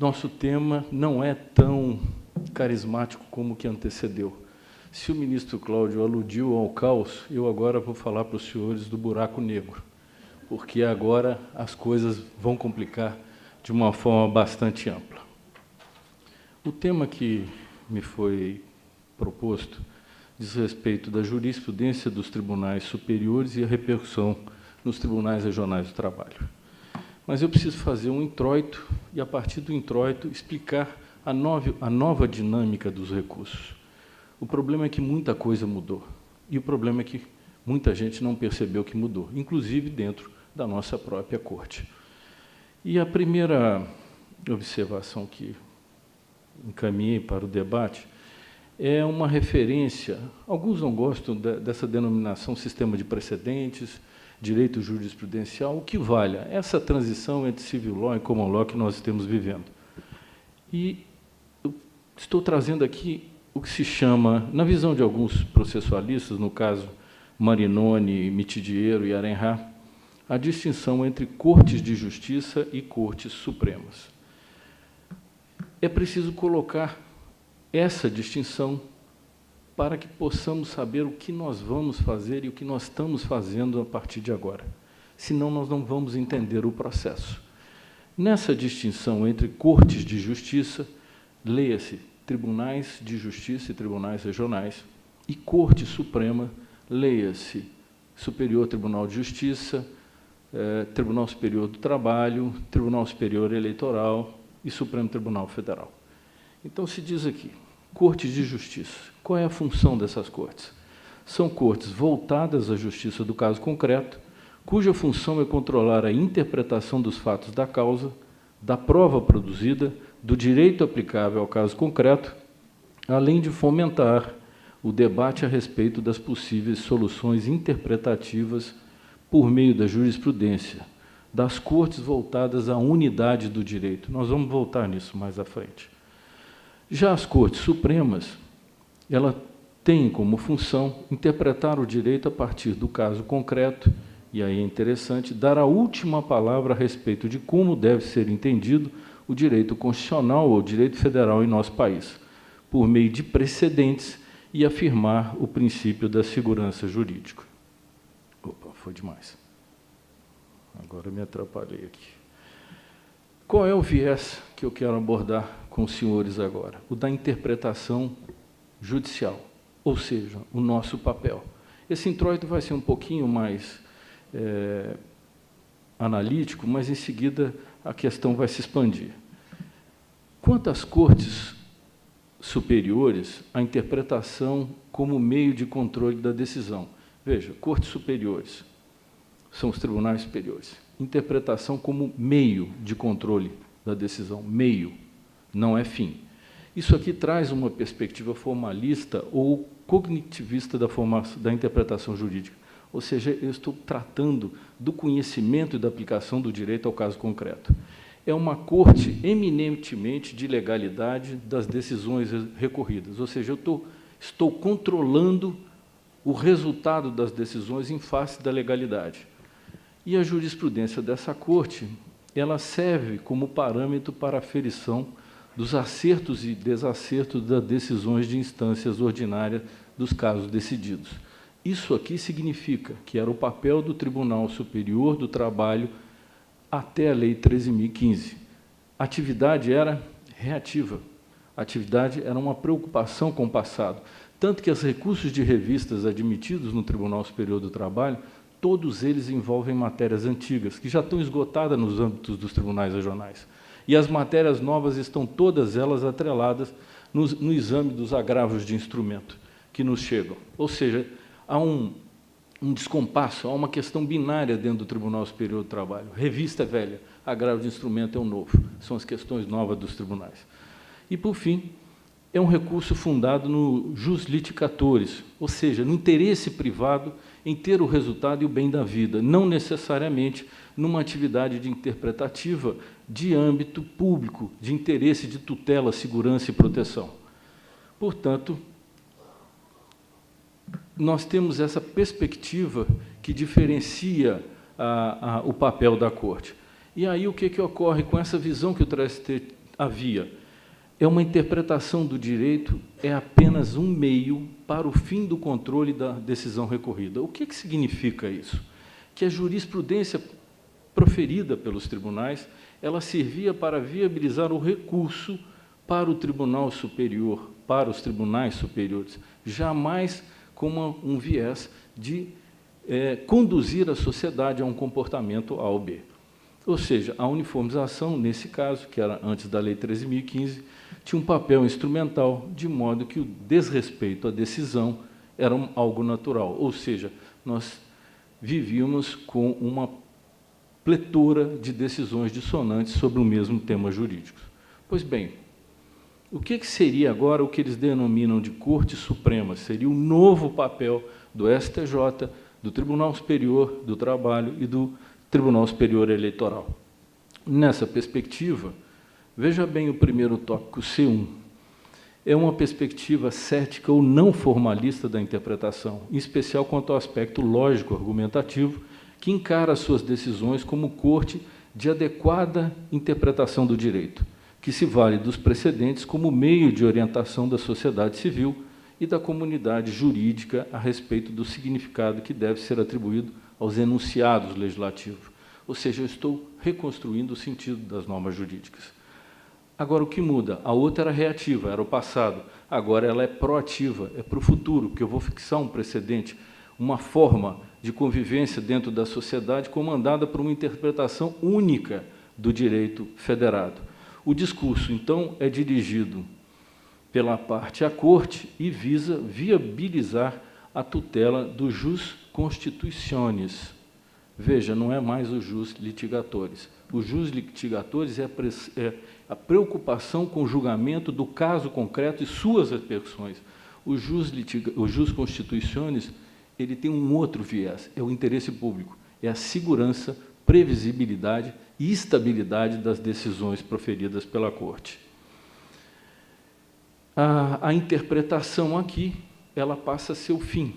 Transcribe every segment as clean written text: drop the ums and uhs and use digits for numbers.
nosso tema não é tão carismático como o que antecedeu. Se o ministro Cláudio aludiu ao caos, eu agora vou falar para os senhores do buraco negro, porque agora as coisas vão complicar de uma forma bastante ampla. O tema que me foi proposto diz respeito da jurisprudência dos tribunais superiores e a repercussão nos tribunais regionais do trabalho. Mas eu preciso fazer um introito e, a partir do introito, explicar a nova dinâmica dos recursos. O problema é que muita coisa mudou, e o problema é que muita gente não percebeu que mudou, inclusive dentro da nossa própria corte. E a primeira observação que encaminhei para o debate é uma referência, alguns não gostam dessa denominação sistema de precedentes, direito jurisprudencial, o que valha essa transição entre civil law e common law que nós estamos vivendo. E eu estou trazendo aqui o que se chama, na visão de alguns processualistas, no caso Marinoni, Mitidiero e Arenhat, a distinção entre cortes de justiça e cortes supremas. É preciso colocar essa distinção para que possamos saber o que nós vamos fazer e o que nós estamos fazendo a partir de agora. Senão, nós não vamos entender o processo. Nessa distinção entre cortes de justiça, leia-se tribunais de justiça e tribunais regionais, e Corte Suprema, leia-se Superior Tribunal de Justiça, Tribunal Superior do Trabalho, Tribunal Superior Eleitoral e Supremo Tribunal Federal. Então, se diz aqui, Cortes de Justiça. Qual é a função dessas cortes? São cortes voltadas à justiça do caso concreto, cuja função é controlar a interpretação dos fatos da causa, da prova produzida, do direito aplicável ao caso concreto, além de fomentar o debate a respeito das possíveis soluções interpretativas por meio da jurisprudência, das cortes voltadas à unidade do direito. Nós vamos voltar nisso mais à frente. Já as Cortes Supremas, ela tem como função interpretar o direito a partir do caso concreto, e aí é interessante, dar a última palavra a respeito de como deve ser entendido o direito constitucional ou o direito federal em nosso país, por meio de precedentes e afirmar o princípio da segurança jurídica. Opa, foi demais. Agora me atrapalhei aqui. Qual é o viés que eu quero abordar com os senhores agora? O da interpretação judicial, ou seja, o nosso papel. Esse introito vai ser um pouquinho mais analítico, mas, em seguida, a questão vai se expandir. Quanto às cortes superiores, a interpretação como meio de controle da decisão. Veja, cortes superiores são os tribunais superiores. Interpretação como meio de controle da decisão, meio, não é fim. Isso aqui traz uma perspectiva formalista ou cognitivista da interpretação jurídica. Ou seja, eu estou tratando do conhecimento e da aplicação do direito ao caso concreto. É uma corte eminentemente de legalidade das decisões recorridas, ou seja, eu estou controlando o resultado das decisões em face da legalidade. E a jurisprudência dessa corte, ela serve como parâmetro para a aferição dos acertos e desacertos das decisões de instâncias ordinárias dos casos decididos. Isso aqui significa que era o papel do Tribunal Superior do Trabalho até a Lei 13.015. A atividade era reativa, a atividade era uma preocupação com o passado, tanto que os recursos de revistas admitidos no Tribunal Superior do Trabalho, todos eles envolvem matérias antigas, que já estão esgotadas nos âmbitos dos tribunais regionais. E as matérias novas estão todas elas atreladas no exame dos agravos de instrumento que nos chegam. Ou seja, há um descompasso, há uma questão binária dentro do Tribunal Superior do Trabalho. Revista é velha, agravo de instrumento é o novo. São as questões novas dos tribunais. E, por fim, é um recurso fundado no jus liticatoris, ou seja, no interesse privado em ter o resultado e o bem da vida, não necessariamente numa atividade de interpretativa de âmbito público, de interesse de tutela, segurança e proteção. Portanto, nós temos essa perspectiva que diferencia o papel da Corte. E aí o que ocorre com essa visão que eu havia. É uma interpretação do direito, é apenas um meio para o fim do controle da decisão recorrida. O que significa isso? Que a jurisprudência proferida pelos tribunais, ela servia para viabilizar o recurso para o Tribunal Superior, para os tribunais superiores, jamais com um viés de conduzir a sociedade a um comportamento A ou B. Ou seja, a uniformização, nesse caso, que era antes da Lei 13.015, tinha um papel instrumental, de modo que o desrespeito à decisão era algo natural. Ou seja, nós vivíamos com uma pletora de decisões dissonantes sobre o mesmo tema jurídico. Pois bem, o que seria agora o que eles denominam de Corte Suprema? Seria o novo papel do STJ, do Tribunal Superior do Trabalho e do Tribunal Superior Eleitoral. Nessa perspectiva, veja bem o primeiro tópico, C1. É uma perspectiva cética ou não formalista da interpretação, em especial quanto ao aspecto lógico-argumentativo, que encara as suas decisões como corte de adequada interpretação do direito, que se vale dos precedentes como meio de orientação da sociedade civil e da comunidade jurídica a respeito do significado que deve ser atribuído aos enunciados legislativos. Ou seja, eu estou reconstruindo o sentido das normas jurídicas. Agora, o que muda? A outra era reativa, era o passado. Agora ela é proativa, é para o futuro, porque eu vou fixar um precedente, uma forma de convivência dentro da sociedade comandada por uma interpretação única do direito federado. O discurso, então, é dirigido pela parte à Corte e visa viabilizar a tutela do jus constitutionis. Veja, não é mais o jus litigatoris. O jus litigatoris é a preocupação com o julgamento do caso concreto e suas repercussões. O jus constitutionis, ele tem um outro viés, é o interesse público, é a segurança, previsibilidade e estabilidade das decisões proferidas pela Corte. A interpretação aqui, ela passa a ser o fim,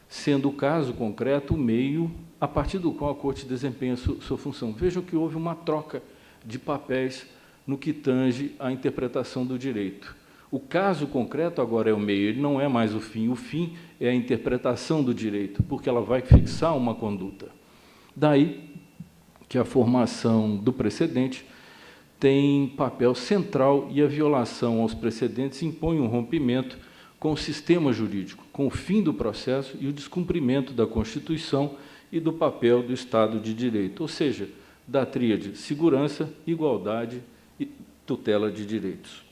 sendo o caso concreto o meio a partir do qual a Corte desempenha sua função. Vejam que houve uma troca de papéis no que tange à interpretação do direito. O caso concreto agora é o meio, ele não é mais o fim é a interpretação do direito, porque ela vai fixar uma conduta. Daí que a formação do precedente tem papel central e a violação aos precedentes impõe um rompimento com o sistema jurídico, com o fim do processo e o descumprimento da Constituição e do papel do Estado de Direito, ou seja, da tríade segurança, igualdade e tutela de direitos.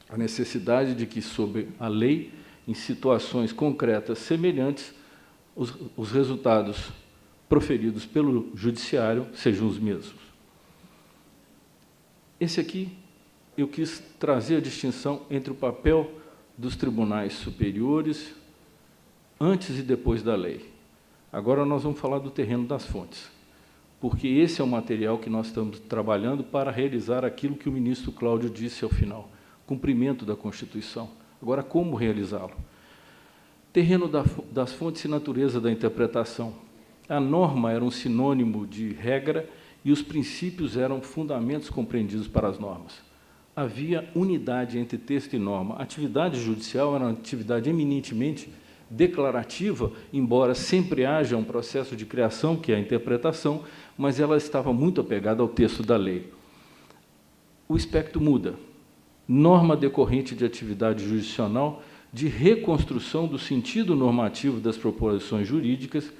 A necessidade de que, sob a lei, em situações concretas semelhantes, os resultados proferidos pelo judiciário sejam os mesmos. Esse aqui, eu quis trazer a distinção entre o papel dos tribunais superiores antes e depois da lei. Agora nós vamos falar do terreno das fontes, porque esse é o material que nós estamos trabalhando para realizar aquilo que o ministro Cláudio disse ao final, cumprimento da Constituição. Agora, como realizá-lo? Terreno das fontes e natureza da interpretação. A norma era um sinônimo de regra e os princípios eram fundamentos compreendidos para as normas. Havia unidade entre texto e norma. A atividade judicial era uma atividade eminentemente declarativa, embora sempre haja um processo de criação, que é a interpretação, mas ela estava muito apegada ao texto da lei. O espectro muda. Norma decorrente de atividade jurisdicional de reconstrução do sentido normativo das proposições jurídicas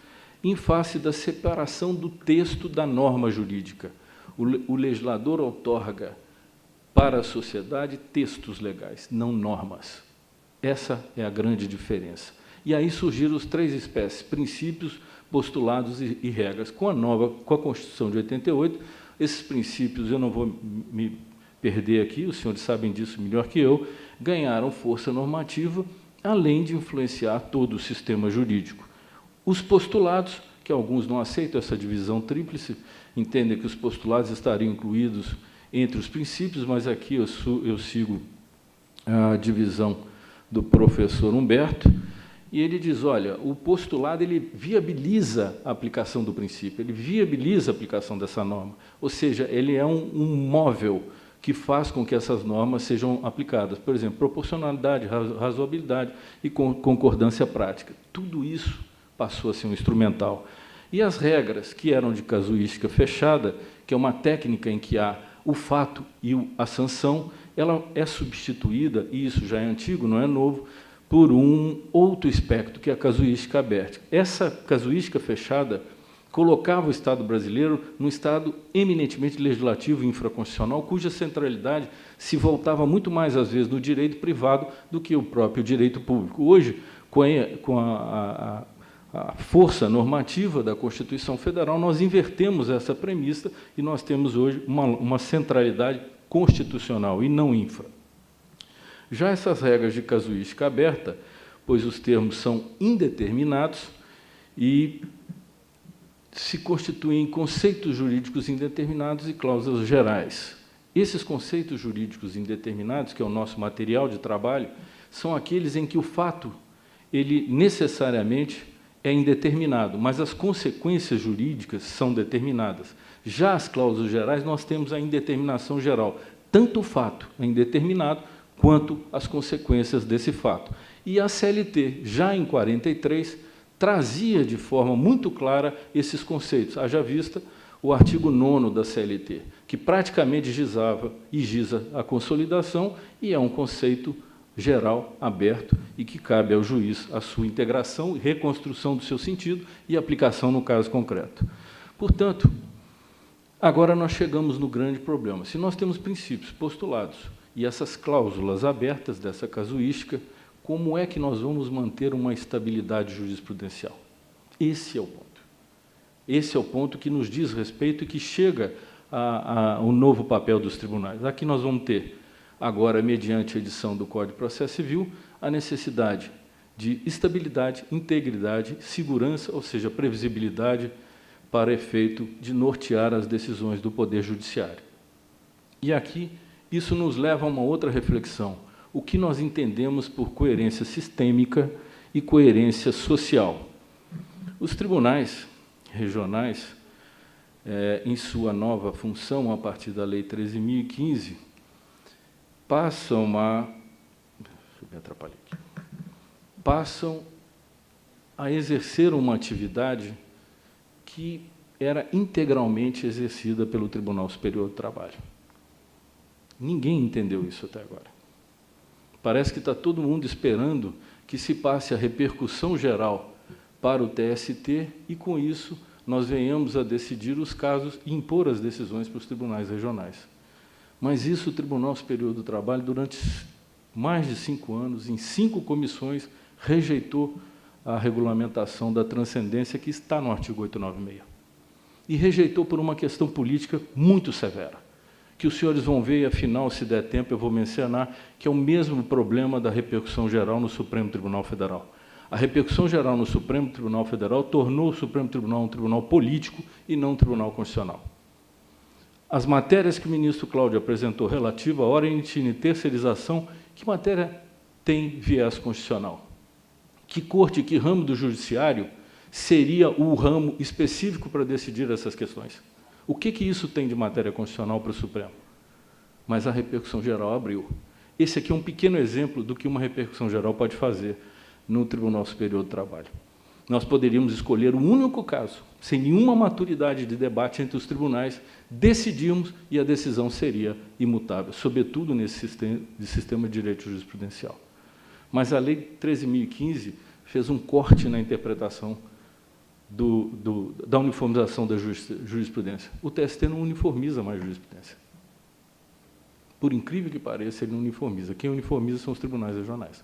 em face da separação do texto da norma jurídica. O legislador outorga para a sociedade textos legais, não normas. Essa é a grande diferença. E aí surgiram os três espécies, princípios, postulados e regras. Com a Constituição de 88, esses princípios, eu não vou me perder aqui, os senhores sabem disso melhor que eu, ganharam força normativa, além de influenciar todo o sistema jurídico. Os postulados, que alguns não aceitam essa divisão tríplice, entendem que os postulados estariam incluídos entre os princípios, mas aqui eu sigo a divisão do professor Humberto, e ele diz, olha, o postulado ele viabiliza a aplicação do princípio, ele viabiliza a aplicação dessa norma, ou seja, ele é um móvel que faz com que essas normas sejam aplicadas. Por exemplo, proporcionalidade, razoabilidade e concordância prática. Tudo isso passou a ser um instrumental. E as regras, que eram de casuística fechada, que é uma técnica em que há o fato e a sanção, ela é substituída, e isso já é antigo, não é novo, por um outro espectro, que é a casuística aberta. Essa casuística fechada colocava o Estado brasileiro num Estado eminentemente legislativo e infraconstitucional, cuja centralidade se voltava muito mais, às vezes, no direito privado do que o próprio direito público. Hoje, com a força normativa da Constituição Federal, nós invertemos essa premissa e nós temos hoje uma centralidade constitucional e não infra. Já essas regras de casuística aberta, pois os termos são indeterminados e se constituem conceitos jurídicos indeterminados e cláusulas gerais. Esses conceitos jurídicos indeterminados, que é o nosso material de trabalho, são aqueles em que o fato, ele necessariamente é indeterminado, mas as consequências jurídicas são determinadas. Já as cláusulas gerais, nós temos a indeterminação geral. Tanto o fato é indeterminado, quanto as consequências desse fato. E a CLT, já em 43, trazia de forma muito clara esses conceitos, haja vista o artigo 9º da CLT, que praticamente gizava e giza a consolidação, e é um conceito geral, aberto, e que cabe ao juiz a sua integração e reconstrução do seu sentido e aplicação no caso concreto. Portanto, agora nós chegamos no grande problema. Se nós temos princípios postulados e essas cláusulas abertas dessa casuística, como é que nós vamos manter uma estabilidade jurisprudencial? Esse é o ponto. Esse é o ponto que nos diz respeito e que chega ao novo papel dos tribunais. Aqui nós vamos ter, agora, mediante a edição do Código de Processo Civil, a necessidade de estabilidade, integridade, segurança, ou seja, previsibilidade, para efeito de nortear as decisões do Poder Judiciário. E aqui, isso nos leva a uma outra reflexão. O que nós entendemos por coerência sistêmica e coerência social? Os tribunais regionais, em sua nova função, a partir da Lei 13.015, passam a exercer uma atividade que era integralmente exercida pelo Tribunal Superior do Trabalho. Ninguém entendeu isso até agora. Parece que está todo mundo esperando que se passe a repercussão geral para o TST e, com isso, nós venhamos a decidir os casos e impor as decisões para os tribunais regionais. Mas isso o Tribunal Superior do Trabalho, durante mais de 5 anos, em 5 comissões, rejeitou a regulamentação da transcendência que está no artigo 896. E rejeitou por uma questão política muito severa, que os senhores vão ver, e, afinal, se der tempo, eu vou mencionar, que é o mesmo problema da repercussão geral no Supremo Tribunal Federal. A repercussão geral no Supremo Tribunal Federal tornou o Supremo Tribunal um tribunal político e não um tribunal constitucional. As matérias que o ministro Cláudio apresentou relativa à orientina e terceirização, que matéria tem viés constitucional? Que corte, que ramo do judiciário seria o ramo específico para decidir essas questões? O que isso tem de matéria constitucional para o Supremo? Mas a repercussão geral abriu. Esse aqui é um pequeno exemplo do que uma repercussão geral pode fazer no Tribunal Superior do Trabalho. Nós poderíamos escolher um único caso, sem nenhuma maturidade de debate entre os tribunais, decidimos e a decisão seria imutável, sobretudo nesse sistema de direito jurisprudencial. Mas a Lei 13.015 fez um corte na interpretação da uniformização da jurisprudência. O TST não uniformiza mais a jurisprudência. Por incrível que pareça, ele não uniformiza. Quem uniformiza são os tribunais regionais.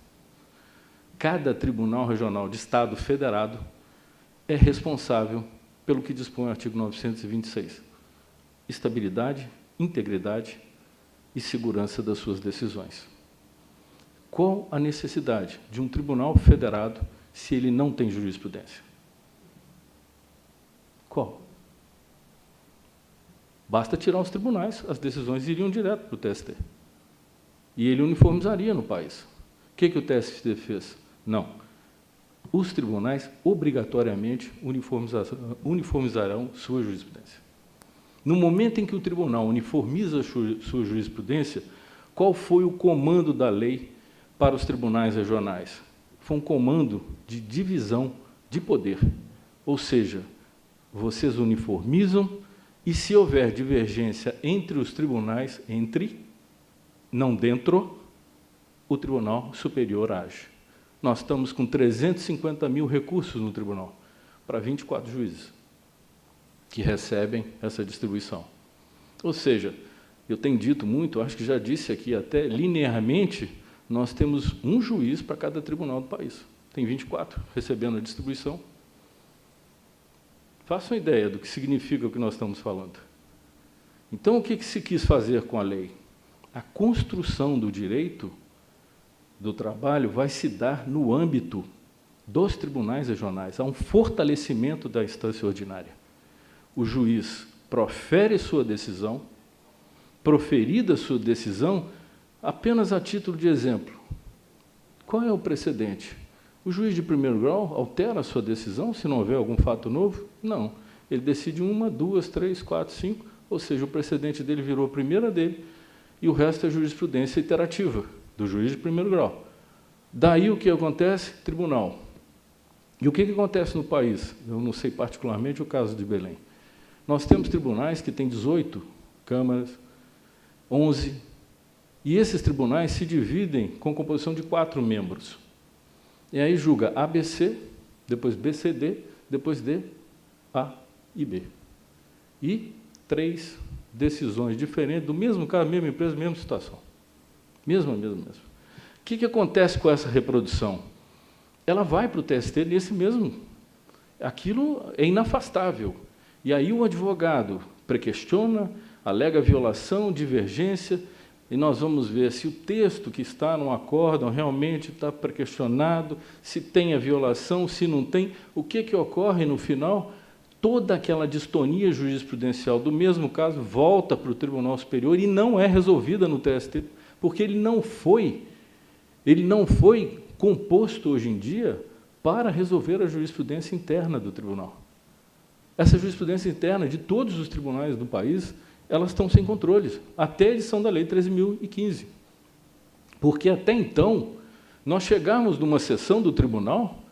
Cada tribunal regional de Estado federado é responsável pelo que dispõe o artigo 926. Estabilidade, integridade e segurança das suas decisões. Qual a necessidade de um tribunal federado se ele não tem jurisprudência? Qual? Basta tirar os tribunais, as decisões iriam direto para o TST. E ele uniformizaria no país. O que o TST fez? Não. Os tribunais, obrigatoriamente, uniformizarão sua jurisprudência. No momento em que o tribunal uniformiza sua jurisprudência, qual foi o comando da lei para os tribunais regionais? Foi um comando de divisão de poder. Ou seja, vocês uniformizam e, se houver divergência entre os tribunais, não dentro, o Tribunal Superior age. Nós estamos com 350 mil recursos no tribunal, para 24 juízes, que recebem essa distribuição. Ou seja, eu tenho dito muito, acho que já disse aqui até, linearmente, nós temos um juiz para cada tribunal do país. Tem 24 recebendo a distribuição. Façam ideia do que significa o que nós estamos falando. Então, o que se quis fazer com a lei? A construção do direito do trabalho vai se dar no âmbito dos tribunais regionais. Há um fortalecimento da instância ordinária. O juiz profere sua decisão, proferida sua decisão, apenas a título de exemplo. Qual é o precedente? O juiz de primeiro grau altera a sua decisão se não houver algum fato novo? Não. Ele decide 1, 2, 3, 4, 5, ou seja, o precedente dele virou a primeira dele, e o resto é jurisprudência iterativa do juiz de primeiro grau. Daí o que acontece? Tribunal. E o que acontece no país? Eu não sei particularmente o caso de Belém. Nós temos tribunais que têm 18 câmaras, 11, e esses tribunais se dividem com composição de 4 membros. E aí julga ABC, depois BCD, depois D, A e B. E 3 decisões diferentes, do mesmo caso, mesma empresa, mesma situação. Mesmo. O que acontece com essa reprodução? Ela vai para o TST nesse mesmo. Aquilo é inafastável. E aí o advogado prequestiona, alega violação, divergência, e nós vamos ver se o texto que está no acórdão realmente está prequestionado, se tem a violação, se não tem. O que ocorre no final? Toda aquela distonia jurisprudencial do mesmo caso volta para o Tribunal Superior e não é resolvida no TST, porque ele não foi composto hoje em dia para resolver a jurisprudência interna do tribunal. Essa jurisprudência interna de todos os tribunais do país, elas estão sem controles, até a edição da Lei 13.015. Porque, até então, nós chegamos numa sessão do tribunal,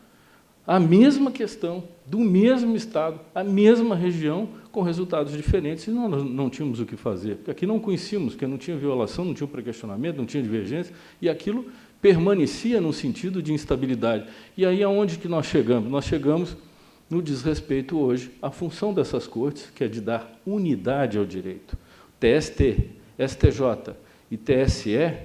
a mesma questão, do mesmo estado, a mesma região, com resultados diferentes, e nós não tínhamos o que fazer. Porque aqui não conhecíamos, porque não tinha violação, não tinha prequestionamento, não tinha divergência, e aquilo permanecia num sentido de instabilidade. E aí, aonde que nós chegamos? Nós chegamos no desrespeito hoje à função dessas cortes, que é de dar unidade ao direito. TST, STJ e TSE,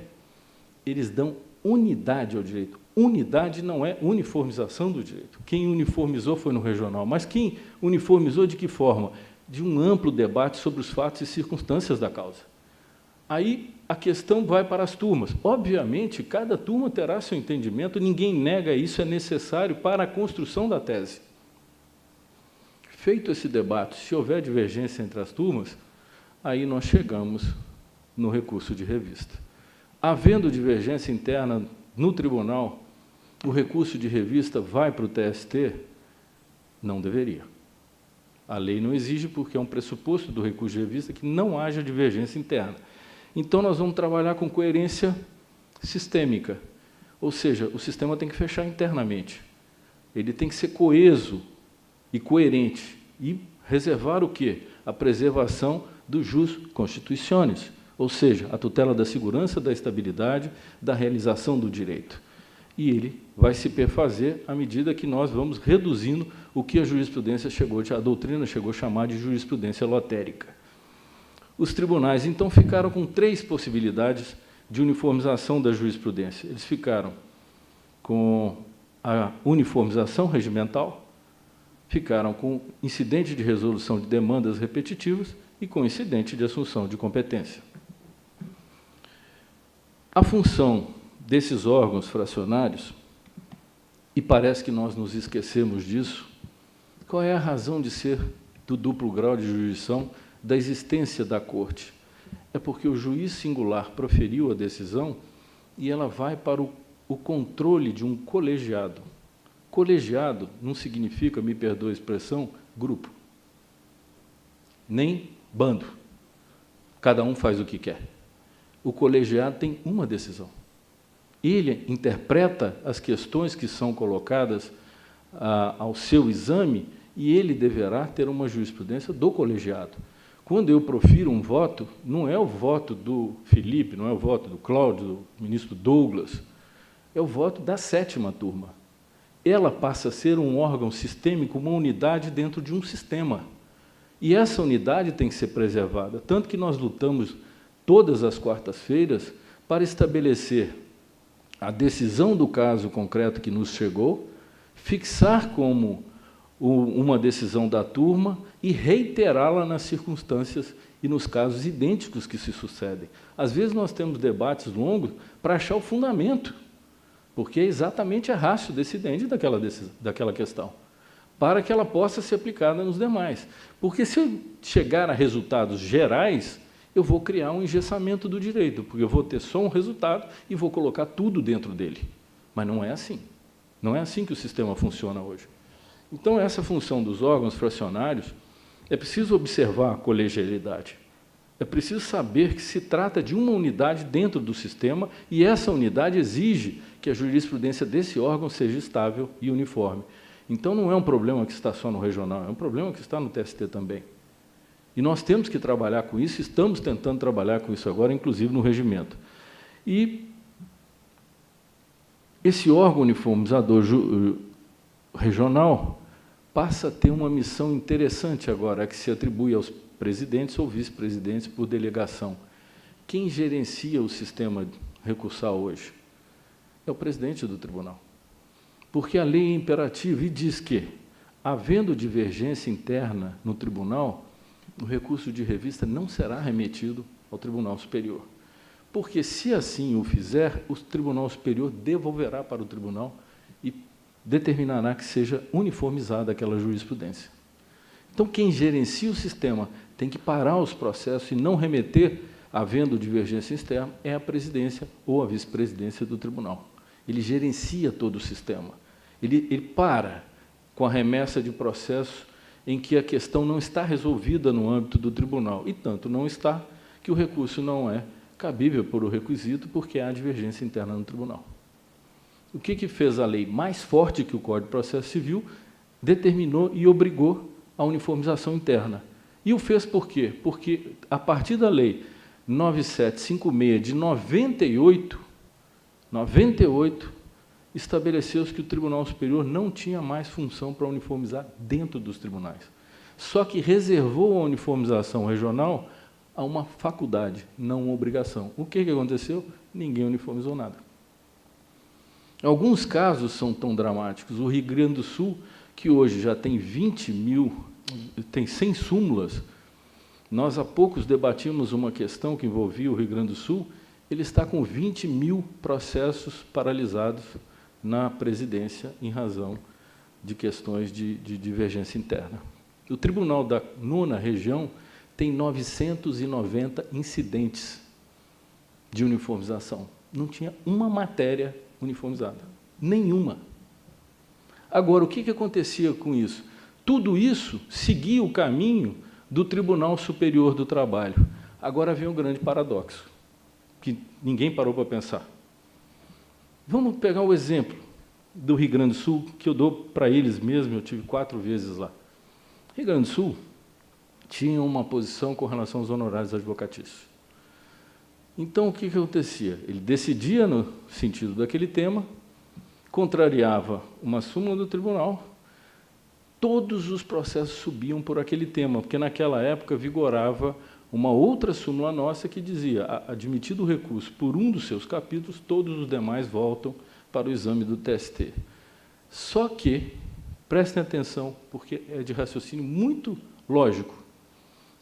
eles dão unidade ao direito. Unidade não é uniformização do direito. Quem uniformizou foi no regional, mas quem uniformizou de que forma? De um amplo debate sobre os fatos e circunstâncias da causa. Aí a questão vai para as turmas. Obviamente, cada turma terá seu entendimento, ninguém nega isso, é necessário para a construção da tese. Feito esse debate, se houver divergência entre as turmas, aí nós chegamos no recurso de revista. Havendo divergência interna no tribunal, o recurso de revista vai para o TST? Não deveria. A lei não exige, porque é um pressuposto do recurso de revista que não haja divergência interna. Então, nós vamos trabalhar com coerência sistêmica, ou seja, o sistema tem que fechar internamente. Ele tem que ser coeso e coerente, e reservar o quê? A preservação do jus constitutionis, ou seja, a tutela da segurança, da estabilidade, da realização do direito. E ele vai se perfazer à medida que nós vamos reduzindo o que a jurisprudência a doutrina chegou a chamar de jurisprudência lotérica. Os tribunais, então, ficaram com 3 possibilidades de uniformização da jurisprudência. Eles ficaram com a uniformização regimental, ficaram com incidente de resolução de demandas repetitivas e com incidente de assunção de competência. A função desses órgãos fracionários, e parece que nós nos esquecemos disso, qual é a razão de ser do duplo grau de jurisdição, da existência da corte? É porque o juiz singular proferiu a decisão e ela vai para o controle de um colegiado. Colegiado não significa, me perdoe a expressão, grupo. Nem bando. Cada um faz o que quer. O colegiado tem uma decisão. Ele interpreta as questões que são colocadas ao seu exame e ele deverá ter uma jurisprudência do colegiado. Quando eu profiro um voto, não é o voto do Felipe, não é o voto do Cláudio, do ministro Douglas, é o voto da 7ª turma. Ela passa a ser um órgão sistêmico, uma unidade dentro de um sistema. E essa unidade tem que ser preservada, tanto que nós lutamos todas as quartas-feiras para estabelecer a decisão do caso concreto que nos chegou, fixar como uma decisão da turma e reiterá-la nas circunstâncias e nos casos idênticos que se sucedem. Às vezes nós temos debates longos para achar o fundamento, porque é exatamente a ratio decidente daquela questão, para que ela possa ser aplicada nos demais. Porque se eu chegar a resultados gerais, eu vou criar um engessamento do direito, porque eu vou ter só um resultado e vou colocar tudo dentro dele. Mas não é assim. Não é assim que o sistema funciona hoje. Então, essa função dos órgãos fracionários, é preciso observar a colegialidade. É preciso saber que se trata de uma unidade dentro do sistema e essa unidade exige que a jurisprudência desse órgão seja estável e uniforme. Então, não é um problema que está só no regional, é um problema que está no TST também. E nós temos que trabalhar com isso, estamos tentando trabalhar com isso agora, inclusive no regimento. E esse órgão uniformizador regional passa a ter uma missão interessante agora, que se atribui aos presidentes ou vice-presidentes por delegação. Quem gerencia o sistema recursal hoje? É o presidente do tribunal. Porque a lei é imperativa e diz que, havendo divergência interna no tribunal, o recurso de revista não será remetido ao Tribunal Superior. Porque, se assim o fizer, o Tribunal Superior devolverá para o tribunal e determinará que seja uniformizada aquela jurisprudência. Então, quem gerencia o sistema tem que parar os processos e não remeter, havendo divergência externa, é a presidência ou a vice-presidência do tribunal. Ele gerencia todo o sistema. Ele para com a remessa de processos em que a questão não está resolvida no âmbito do tribunal, e tanto não está que o recurso não é cabível por o requisito, porque há divergência interna no tribunal. O que fez a lei mais forte que o Código de Processo Civil? Determinou e obrigou a uniformização interna. E o fez por quê? Porque, a partir da Lei 9756 de 98, estabeleceu-se que o Tribunal Superior não tinha mais função para uniformizar dentro dos tribunais. Só que reservou a uniformização regional a uma faculdade, não uma obrigação. O que aconteceu? Ninguém uniformizou nada. Alguns casos são tão dramáticos. O Rio Grande do Sul, que hoje já tem 20 mil, tem 100 súmulas, nós há poucos debatimos uma questão que envolvia o Rio Grande do Sul, ele está com 20 mil processos paralisados na presidência em razão de questões de divergência interna. O Tribunal da 9ª Região tem 990 incidentes de uniformização. Não tinha uma matéria uniformizada. Nenhuma. Agora, o que acontecia com isso? Tudo isso seguia o caminho do Tribunal Superior do Trabalho. Agora vem um grande paradoxo, que ninguém parou para pensar. Vamos pegar o exemplo do Rio Grande do Sul, que eu dou para eles mesmos, eu tive 4 vezes lá. Rio Grande do Sul tinha uma posição com relação aos honorários advocatícios. Então, o que acontecia? Ele decidia no sentido daquele tema, contrariava uma súmula do tribunal, todos os processos subiam por aquele tema, porque naquela época vigorava uma outra súmula nossa que dizia, admitido o recurso por um dos seus capítulos, todos os demais voltam para o exame do TST. Só que, prestem atenção, porque é de raciocínio muito lógico,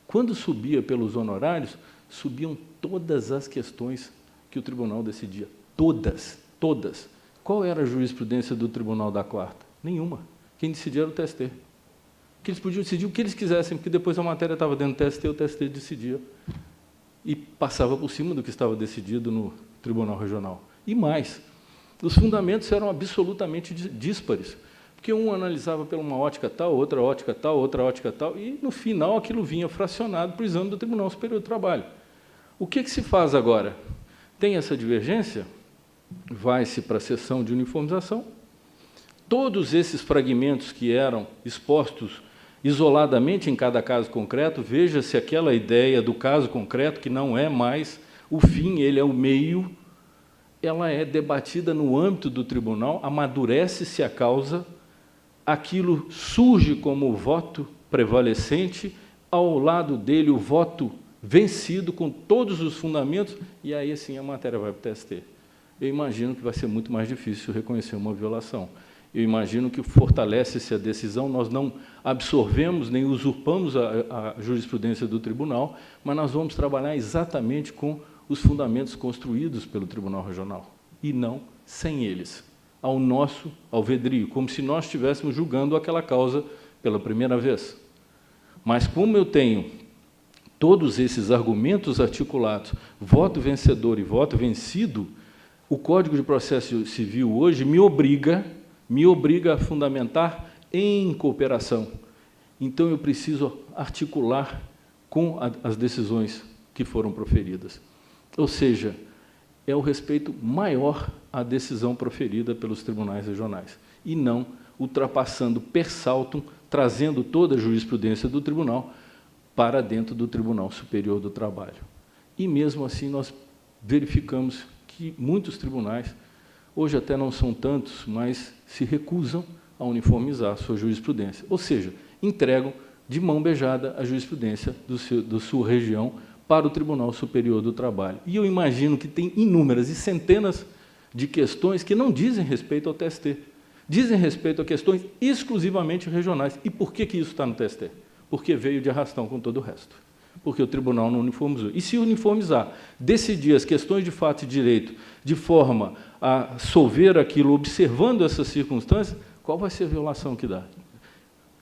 quando subia pelos honorários, subiam todas as questões que o tribunal decidia. Todas, todas. Qual era a jurisprudência do Tribunal da 4ª? Nenhuma. Quem decidia era o TST. Que eles podiam decidir o que eles quisessem, porque depois a matéria estava dentro do TST, o TST decidia. E passava por cima do que estava decidido no Tribunal Regional. E mais, os fundamentos eram absolutamente díspares, Porque um analisava por uma ótica tal, outra ótica tal, e, no final, aquilo vinha fracionado para o exame do Tribunal Superior do Trabalho. O que se faz agora? Tem essa divergência, vai-se para a sessão de uniformização, todos esses fragmentos que eram expostos isoladamente em cada caso concreto, veja-se aquela ideia do caso concreto, que não é mais o fim, ele é o meio, ela é debatida no âmbito do tribunal, amadurece-se a causa, aquilo surge como voto prevalecente, ao lado dele o voto vencido, com todos os fundamentos, e aí, sim, a matéria vai para o TST. Eu imagino que vai ser muito mais difícil reconhecer uma violação. Eu imagino que fortalece-se a decisão, nós não absorvemos nem usurpamos a jurisprudência do tribunal, mas nós vamos trabalhar exatamente com os fundamentos construídos pelo Tribunal Regional, e não sem eles, ao nosso alvedrio, como se nós estivéssemos julgando aquela causa pela primeira vez. Mas como eu tenho todos esses argumentos articulados, voto vencedor e voto vencido, o Código de Processo Civil hoje me obriga a fundamentar em cooperação. Então, eu preciso articular com as decisões que foram proferidas. Ou seja, é o respeito maior à decisão proferida pelos tribunais regionais, e não ultrapassando per saltum, trazendo toda a jurisprudência do tribunal para dentro do Tribunal Superior do Trabalho. E, mesmo assim, nós verificamos que muitos tribunais, hoje até não são tantos, mas se recusam a uniformizar a sua jurisprudência, ou seja, entregam de mão beijada a jurisprudência da sua região para o Tribunal Superior do Trabalho. E eu imagino que tem inúmeras e centenas de questões que não dizem respeito ao TST, dizem respeito a questões exclusivamente regionais. E por que isso está no TST? Porque veio de arrastão com todo o resto. Porque o tribunal não uniformizou. E se uniformizar, decidir as questões de fato e direito de forma a solver aquilo, observando essas circunstâncias, qual vai ser a violação que dá?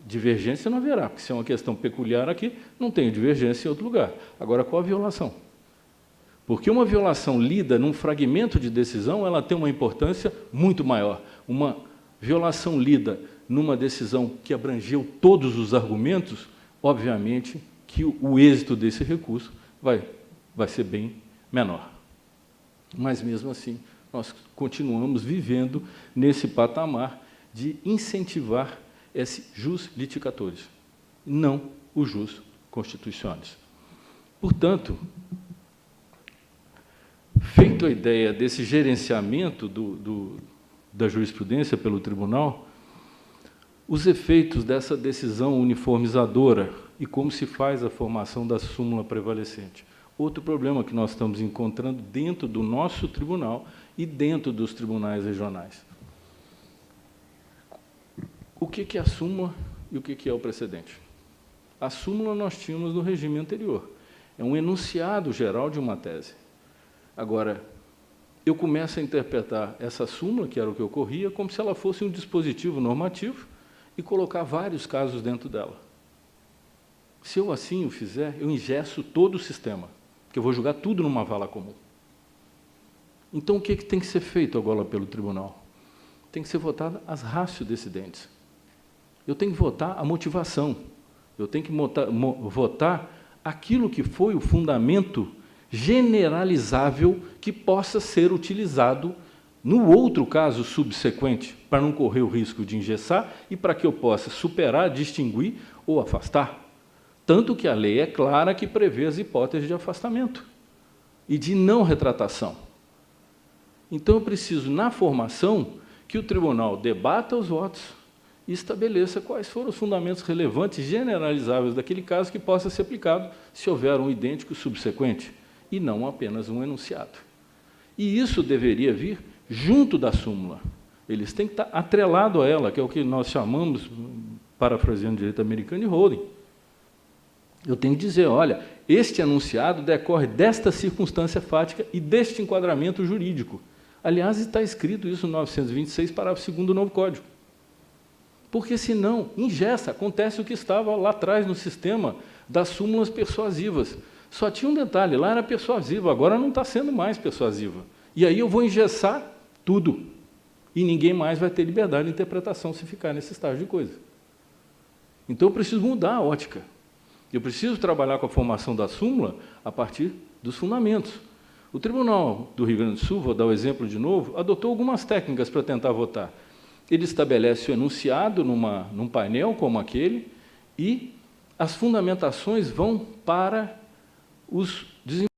Divergência não haverá, porque se é uma questão peculiar aqui, não tem divergência em outro lugar. Agora, qual a violação? Porque uma violação lida num fragmento de decisão, ela tem uma importância muito maior. Uma violação lida numa decisão que abrangeu todos os argumentos, obviamente, que o êxito desse recurso vai ser bem menor. Mas, mesmo assim, nós continuamos vivendo nesse patamar de incentivar esse jus liticatores, não o jus constitutionis. Portanto, feito a ideia desse gerenciamento da jurisprudência pelo tribunal, os efeitos dessa decisão uniformizadora e como se faz a formação da súmula prevalecente. Outro problema que nós estamos encontrando dentro do nosso tribunal e dentro dos tribunais regionais. O que é a súmula e o que é o precedente? A súmula nós tínhamos no regime anterior. É um enunciado geral de uma tese. Agora, eu começo a interpretar essa súmula, que era o que ocorria, como se ela fosse um dispositivo normativo e colocar vários casos dentro dela. Se eu assim o fizer, eu engesso todo o sistema, porque eu vou julgar tudo numa vala comum. Então, o que tem que ser feito agora pelo tribunal? Tem que ser votada as ratio decidentes. Eu tenho que votar a motivação, eu tenho que votar aquilo que foi o fundamento generalizável que possa ser utilizado no outro caso subsequente, para não correr o risco de engessar e para que eu possa superar, distinguir ou afastar. Tanto que a lei é clara que prevê as hipóteses de afastamento e de não retratação. Então, eu preciso, na formação, que o tribunal debata os votos e estabeleça quais foram os fundamentos relevantes generalizáveis daquele caso que possa ser aplicado se houver um idêntico subsequente, e não apenas um enunciado. E isso deveria vir junto da súmula. Eles têm que estar atrelados a ela, que é o que nós chamamos, parafraseando o direito americano, de holding. Eu tenho que dizer, olha, este enunciado decorre desta circunstância fática e deste enquadramento jurídico. Aliás, está escrito isso no 926, parágrafo 2º do novo Código. Porque, senão, engessa, acontece o que estava lá atrás no sistema das súmulas persuasivas. Só tinha um detalhe, lá era persuasiva, agora não está sendo mais persuasiva. E aí eu vou engessar tudo. E ninguém mais vai ter liberdade de interpretação se ficar nesse estágio de coisa. Então, eu preciso mudar a ótica. Eu preciso trabalhar com a formação da súmula a partir dos fundamentos. O Tribunal do Rio Grande do Sul, vou dar o exemplo de novo, adotou algumas técnicas para tentar votar. Ele estabelece o enunciado num painel como aquele e as fundamentações vão para os desenvolvimentos.